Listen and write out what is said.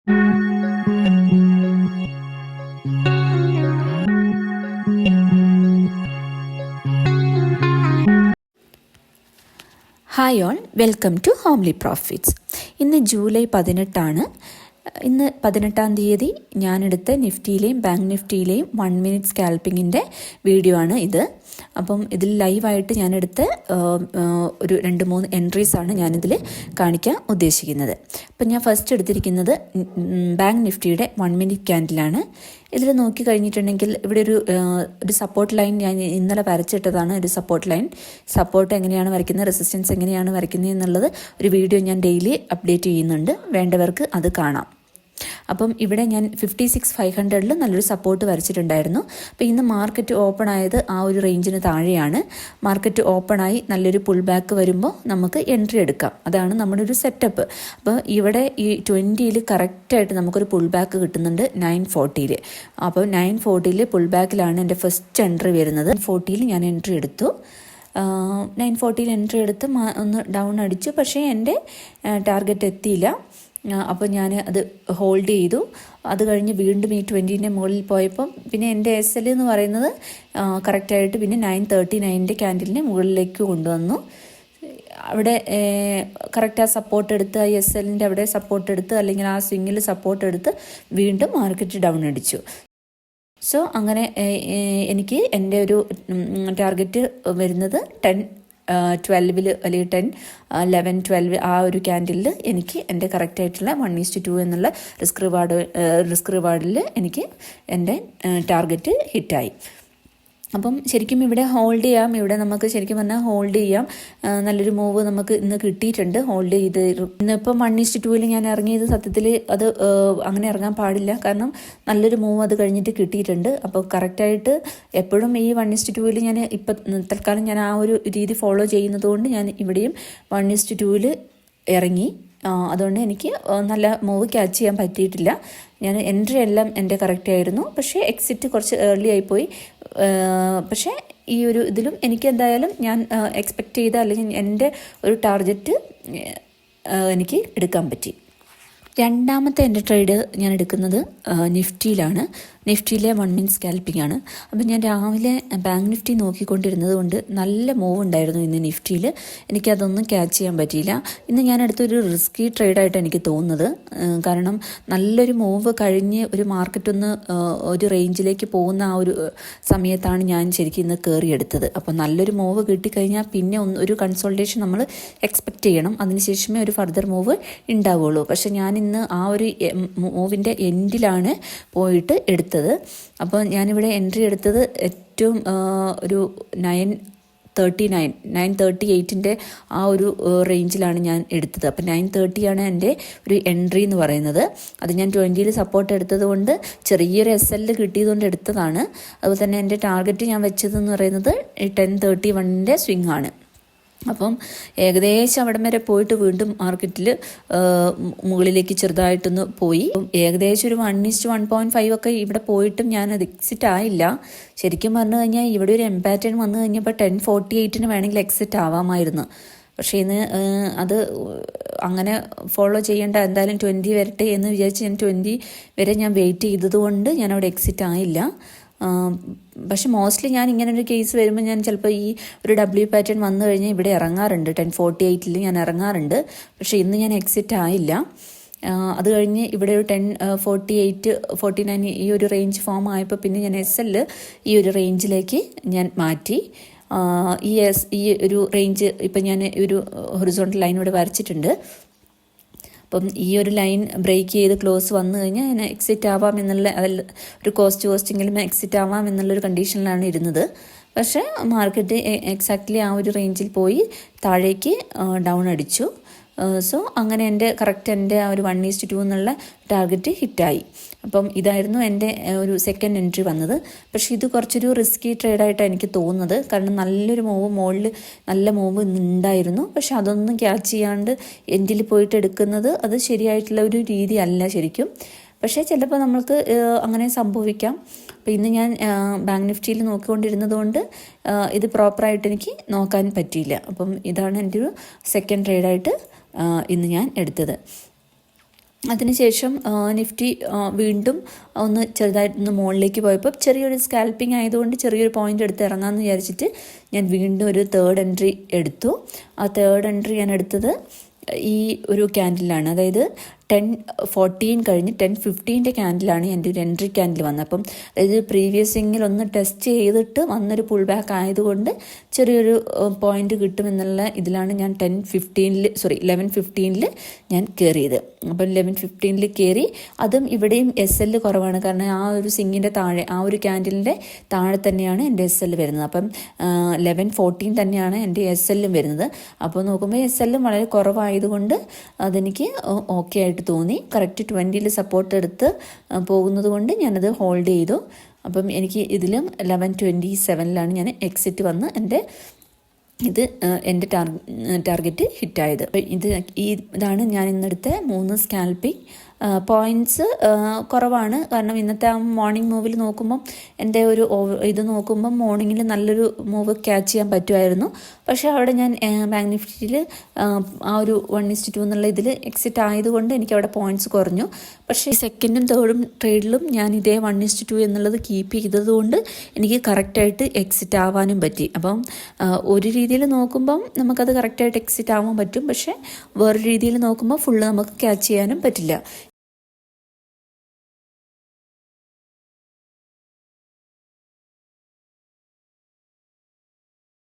Hi all, welcome to homely profits. ഇന്ന് July 18 ഇന്ന് 18 തീയതി ഞാനെടുത്ത നിഫ്റ്റിയിലെയും ബാങ്ക് നിഫ്റ്റിയിലെയും 1 മിനിറ്റ് സ്കാൽപ്പിങ്ങിൻ്റെ വീഡിയോ ആണ് ഇത്. അപ്പം ഇതിൽ ലൈവായിട്ട് ഞാനെടുത്ത ഒരു 2-3 എൻട്രീസാണ് ഞാനിതിൽ കാണിക്കാൻ ഉദ്ദേശിക്കുന്നത്. അപ്പം ഞാൻ ഫസ്റ്റ് എടുത്തിരിക്കുന്നത് ബാങ്ക് നിഫ്റ്റിയുടെ 1 മിനിറ്റ് ക്യാൻഡിലാണ്. ഇതിൽ നോക്കി കഴിഞ്ഞിട്ടുണ്ടെങ്കിൽ ഇവിടെ ഒരു സപ്പോർട്ട് ലൈൻ ഞാൻ ഇന്നലെ വരച്ചിട്ടതാണ്. ഒരു സപ്പോർട്ട് ലൈൻ, സപ്പോർട്ട് എങ്ങനെയാണ് വരയ്ക്കുന്നത്, റെസിസ്റ്റൻസ് എങ്ങനെയാണ് വരയ്ക്കുന്നത് എന്നുള്ളത് ഒരു വീഡിയോ ഞാൻ ഡെയിലി അപ്ഡേറ്റ് ചെയ്യുന്നുണ്ട്. വേണ്ടവർക്ക് അത് കാണാം. അപ്പം ഇവിടെ ഞാൻ 56,500 നല്ലൊരു സപ്പോർട്ട് വരച്ചിട്ടുണ്ടായിരുന്നു. അപ്പോൾ ഇന്ന് മാർക്കറ്റ് ഓപ്പൺ ആയത് ആ ഒരു റേഞ്ചിന് താഴെയാണ്. മാർക്കറ്റ് ഓപ്പൺ ആയി നല്ലൊരു പുൾ ബാക്ക് വരുമ്പോൾ നമുക്ക് എൻട്രി എടുക്കാം. അതാണ് നമ്മുടെ ഒരു സെറ്റപ്പ്. അപ്പോൾ ഇവിടെ ഈ 20 കറക്റ്റായിട്ട് നമുക്കൊരു പുൾ ബാക്ക് കിട്ടുന്നുണ്ട് 940. അപ്പോൾ 940 പുൾ ബാക്കിലാണ് എൻ്റെ ഫസ്റ്റ് എൻട്രി വരുന്നത്. 40 ഞാൻ എൻട്രി എടുത്തു. 940 എൻട്രി എടുത്ത് ഒന്ന് ഡൗൺ അടിച്ചു. പക്ഷേ എൻ്റെ ടാർഗറ്റ് എത്തിയില്ല. അപ്പോൾ ഞാൻ അത് ഹോൾഡ് ചെയ്തു. അത് കഴിഞ്ഞ് വീണ്ടും ഈ 20 മുകളിൽ പോയപ്പം പിന്നെ എൻ്റെ SL എന്ന് പറയുന്നത് കറക്റ്റായിട്ട് പിന്നെ 939 ക്യാൻഡിലിനെ മുകളിലേക്ക് കൊണ്ടുവന്നു. അവിടെ കറക്റ്റ് ആ സപ്പോർട്ട് എടുത്ത്, ആ SLൻ്റെ അവിടെ സപ്പോർട്ട് എടുത്ത്, അല്ലെങ്കിൽ ആ സ്വിങ്ങിൽ സപ്പോർട്ട് എടുത്ത് വീണ്ടും മാർക്കറ്റ് ഡൗൺ അടിച്ചു. സോ അങ്ങനെ എനിക്ക് എൻ്റെ ഒരു ടാർഗറ്റ് വരുന്നത് 10-12 അല്ലെങ്കിൽ 10-11-12 ആ ഒരു ക്യാൻഡിലിൽ എനിക്ക് എൻ്റെ കറക്റ്റായിട്ടുള്ള 1:2 എന്നുള്ള റിസ്ക് റിവാർഡിൽ എനിക്ക് എൻ്റെ ടാർഗറ്റ് ഹിറ്റായി. അപ്പം ശരിക്കും ഇവിടെ ഹോൾഡ് ചെയ്യാം. ഇവിടെ നമുക്ക് ശരിക്കും പറഞ്ഞാൽ ഹോൾഡ് ചെയ്യാം. നല്ലൊരു മൂവ് നമുക്ക് ഇന്ന് കിട്ടിയിട്ടുണ്ട്. ഹോൾഡ് ചെയ്ത് ഇന്നിപ്പം 1:2 ഞാൻ ഇറങ്ങിയത് സത്യത്തിൽ അത് അങ്ങനെ ഇറങ്ങാൻ പാടില്ല. കാരണം നല്ലൊരു മൂവ് അത് കഴിഞ്ഞിട്ട് കിട്ടിയിട്ടുണ്ട്. അപ്പോൾ കറക്റ്റായിട്ട് എപ്പോഴും ഈ 1:2 ഞാൻ ഇപ്പം തൽക്കാലം ഞാൻ ആ ഒരു രീതി ഫോളോ ചെയ്യുന്നത് കൊണ്ട് ഞാൻ ഇവിടെയും 1:2 ഇറങ്ങി. അതുകൊണ്ട് എനിക്ക് നല്ല മൂവ് ക്യാച്ച് ചെയ്യാൻ പറ്റിയിട്ടില്ല. ഞാൻ എൻട്രി എല്ലാം എൻ്റെ കറക്റ്റ് ആയിരുന്നു. പക്ഷേ എക്സിറ്റ് കുറച്ച് ഏർലി ആയിപ്പോയി. പക്ഷേ ഈ ഒരു ഇതിലും എനിക്ക് എന്തായാലും ഞാൻ എക്സ്പെക്റ്റ് ചെയ്ത അല്ലെങ്കിൽ എൻ്റെ ഒരു ടാർഗറ്റ് എനിക്ക് എടുക്കാൻ പറ്റി. രണ്ടാമത്തെ എൻ്റെ ട്രേഡ് ഞാൻ എടുക്കുന്നത് നിഫ്റ്റിയിലാണ്. നിഫ്റ്റിയിലെ 1 മിനിറ്റ് സ്കാൽപ്പിംഗ് ആണ്. അപ്പം ഞാൻ രാവിലെ ബാങ്ക് നിഫ്റ്റി നോക്കിക്കൊണ്ടിരുന്നത് കൊണ്ട് നല്ല മൂവ് ഉണ്ടായിരുന്നു ഇന്ന് നിഫ്റ്റിയിൽ. എനിക്കതൊന്നും ക്യാച്ച് ചെയ്യാൻ പറ്റിയില്ല. ഇന്ന് ഞാൻ എടുത്തൊരു റിസ്കി ട്രേഡായിട്ട് എനിക്ക് തോന്നുന്നത്. കാരണം നല്ലൊരു മൂവ് കഴിഞ്ഞ് ഒരു മാർക്കറ്റ് ഒന്ന് ഒരു റേഞ്ചിലേക്ക് പോകുന്ന ആ ഒരു സമയത്താണ് ഞാൻ ശരിക്കും ഇന്ന് കയറിയെടുത്തത്. അപ്പോൾ നല്ലൊരു മൂവ് കിട്ടിക്കഴിഞ്ഞാൽ പിന്നെ ഒരു കൺസോൾട്ടേഷൻ നമ്മൾ എക്സ്പെക്റ്റ് ചെയ്യണം. അതിനുശേഷമേ ഒരു ഫർദർ മൂവ് ഉണ്ടാവുള്ളൂ. പക്ഷേ ഞാൻ ഇന്ന് ആ ഒരു മൂവിൻ്റെ എൻഡിലാണ് പോയിട്ട് എടുത്തത്. അപ്പോൾ ഞാനിവിടെ എൻട്രി എടുത്തത് ഏറ്റവും ഒരു 938 ആ ഒരു റേഞ്ചിലാണ് ഞാൻ എടുത്തത്. അപ്പോൾ 930 എൻ്റെ ഒരു എൻട്രി എന്ന് പറയുന്നത്. അത് ഞാൻ 20 സപ്പോർട്ട് എടുത്തത് കൊണ്ട് ചെറിയൊരു SL കിട്ടിയതുകൊണ്ട് എടുത്തതാണ്. അതുപോലെ തന്നെ എൻ്റെ ടാർഗറ്റ് ഞാൻ വെച്ചതെന്ന് പറയുന്നത് 1031 സ്വിംഗ് ആണ്. അപ്പം ഏകദേശം അവിടം വരെ പോയിട്ട് വീണ്ടും മാർക്കറ്റിൽ മുകളിലേക്ക് ചെറുതായിട്ടൊന്ന് പോയി. ഏകദേശം ഒരു 1:1.5 ഒക്കെ ഇവിടെ പോയിട്ടും ഞാനത് എക്സിറ്റ് ആയില്ല. ശരിക്കും പറഞ്ഞു കഴിഞ്ഞാൽ ഇവിടെ ഒരു പാറ്റേൺ വന്നു കഴിഞ്ഞപ്പോൾ 1048 വേണമെങ്കിൽ എക്സിറ്റ് ആവാമായിരുന്നു. പക്ഷേ ഇന്ന് അത് അങ്ങനെ ഫോളോ ചെയ്യേണ്ട, എന്തായാലും 20 വരട്ടെ എന്ന് വിചാരിച്ച് ഞാൻ 20 വരെ ഞാൻ വെയിറ്റ് ചെയ്തത് കൊണ്ട് ഞാൻ അവിടെ എക്സിറ്റ് ആയില്ല. പക്ഷെ മോസ്റ്റ്ലി ഞാൻ ഇങ്ങനൊരു കേസ് വരുമ്പോൾ ഞാൻ ചിലപ്പോൾ ഈ ഒരു പാറ്റേൺ വന്നു കഴിഞ്ഞാൽ ഇവിടെ ഇറങ്ങാറുണ്ട്. 1048 ഞാൻ ഇറങ്ങാറുണ്ട്. പക്ഷേ ഇന്ന് ഞാൻ എക്സിറ്റ് ആയില്ല. അത് കഴിഞ്ഞ് ഇവിടെ ഒരു 1048-49 ഈ ഒരു റേഞ്ച് ഫോം ആയപ്പോൾ പിന്നെ ഞാൻ SL ഈ ഒരു റേഞ്ചിലേക്ക് ഞാൻ മാറ്റി. ഈ ഒരു റേഞ്ച് ഇപ്പം ഞാൻ ഒരു ഹൊറിസോണ്ടൽ ലൈൻ ഇവിടെ വരച്ചിട്ടുണ്ട്. അപ്പം ഈ ഒരു ലൈൻ ബ്രേക്ക് ചെയ്ത് ക്ലോസ് വന്നു കഴിഞ്ഞാൽ ഞാൻ എക്സിറ്റ് ആവാം എന്നുള്ള, അതിൽ ഒരു കോസ്റ്റെങ്കിലും എക്സിറ്റ് ആവാം എന്നുള്ളൊരു കണ്ടീഷനിലാണ് ഇരുന്നത്. പക്ഷേ മാർക്കറ്റ് എക്സാക്ട്ലി ആ ഒരു റേഞ്ചിൽ പോയി താഴേക്ക് ഡൗൺ അടിച്ചു. സോ അങ്ങനെ എൻ്റെ ആ ഒരു 1:2 എന്നുള്ള ടാർഗറ്റ് ഹിറ്റായി. അപ്പം ഇതായിരുന്നു എൻ്റെ ഒരു സെക്കൻഡ് എൻട്രി വന്നത്. പക്ഷേ ഇത് കുറച്ചൊരു റിസ്കി ട്രേഡായിട്ടാണ് എനിക്ക് തോന്നുന്നത്. കാരണം നല്ലൊരു മൂവ് മുകളിൽ നല്ല മൂവ് ഉണ്ടായിരുന്നു. പക്ഷെ അതൊന്നും ക്യാച്ച് ചെയ്യാണ്ട് എൻഡിൽ പോയിട്ട് എടുക്കുന്നത് അത് ശരിയായിട്ടുള്ള ഒരു രീതി അല്ല ശരിക്കും. പക്ഷേ ചിലപ്പോൾ നമ്മൾക്ക് അങ്ങനെ സംഭവിക്കാം. അപ്പോൾ ഇന്ന് ഞാൻ ബാങ്ക് നിഫ്റ്റിയിൽ നോക്കിക്കൊണ്ടിരുന്നത് കൊണ്ട് ഇത് പ്രോപ്പറായിട്ട് എനിക്ക് നോക്കാൻ പറ്റിയില്ല. അപ്പം ഇതാണ് എൻ്റെ ഒരു സെക്കൻഡ് ട്രേഡായിട്ട് ഇന്ന് ഞാൻ എടുത്തത്. അതിനുശേഷം നിഫ്റ്റി വീണ്ടും ഒന്ന് ചെറുതായിട്ടൊന്ന് മുകളിലേക്ക് പോയപ്പോൾ ചെറിയൊരു സ്കാൽപ്പിംഗ് ആയതുകൊണ്ട് ചെറിയൊരു പോയിന്റ് എടുത്ത് ഇറങ്ങാമെന്ന് വിചാരിച്ചിട്ട് ഞാൻ വീണ്ടും ഒരു തേർഡ് എൻട്രി എടുത്തു. ആ തേർഡ് എൻട്രി ഞാൻ എടുത്തത് ഈ ഒരു ക്യാൻഡിലാണ്, അതായത് 10:14 കഴിഞ്ഞ് 10:15 ക്യാൻഡിലാണ് എൻ്റെ ഒരു എൻട്രി ക്യാൻഡിൽ വന്നത്. അപ്പം അതായത് പ്രീവിയസ് സ്വിങ്ങിൽ ഒന്ന് ടെസ്റ്റ് ചെയ്തിട്ട് വന്നൊരു പുൾ ബാക്ക് ആയതുകൊണ്ട് ചെറിയൊരു പോയിന്റ് കിട്ടുമെന്നുള്ള ഇതിലാണ് ഞാൻ 11:15 ഞാൻ കയറിയത്. അപ്പം 11:15 കയറി. അതും ഇവിടെയും SL കുറവാണ്, കാരണം ആ ഒരു സ്വിങ്ങിൻ്റെ താഴെ, ആ ഒരു ക്യാൻഡിലിൻ്റെ താഴെ തന്നെയാണ് എൻ്റെ SL വരുന്നത്. അപ്പം 11:14 തന്നെയാണ് എൻ്റെ SL വരുന്നത്. അപ്പോൾ നോക്കുമ്പോൾ SL വളരെ കുറവായതുകൊണ്ട് അതെനിക്ക് ഓക്കെ ആയിട്ട് തോന്നി. കറക്റ്റ് 20 സപ്പോർട്ട് എടുത്ത് പോകുന്നത് കൊണ്ട് ഞാനത് ഹോൾഡ് ചെയ്തു. അപ്പം എനിക്ക് ഇതിലും 11:27 ഞാൻ എക്സിറ്റ് വന്ന് എൻ്റെ ടാർഗറ്റ് ഹിറ്റായത്. ഇതാണ് ഞാൻ ഇന്നെടുത്ത 3 സ്കാൽപ്പിംഗ്. പോയിൻറ്റ്സ് കുറവാണ്, കാരണം ഇന്നത്തെ ആ മോർണിംഗ് മൂവിൽ നോക്കുമ്പം എൻ്റെ ഒരു ഇത് നോക്കുമ്പം മോർണിംഗിൽ നല്ലൊരു മൂവ് ക്യാച്ച് ചെയ്യാൻ പറ്റുമായിരുന്നു. പക്ഷേ അവിടെ ഞാൻ ബാങ്ക് നിഫ്റ്റിയിൽ ആ ഒരു 1:2 എന്നുള്ള ഇതിൽ എക്സിറ്റ് ആയതുകൊണ്ട് എനിക്ക് അവിടെ പോയിൻറ്റ്സ് കുറഞ്ഞു. പക്ഷേ സെക്കൻഡും തേർഡും ട്രേഡിലും ഞാൻ ഇതേ 1:2 എന്നുള്ളത് കീപ്പ് ചെയ്തതുകൊണ്ട് എനിക്ക് കറക്റ്റായിട്ട് എക്സിറ്റ് ആവാനും പറ്റി. അപ്പം ഒരു രീതിയിൽ നോക്കുമ്പം നമുക്കത് കറക്റ്റായിട്ട് എക്സിറ്റ് ആവാൻ പറ്റും, പക്ഷേ വേറൊരു രീതിയിൽ നോക്കുമ്പോൾ ഫുള്ള് നമുക്ക് ക്യാച്ച് ചെയ്യാനും പറ്റില്ല.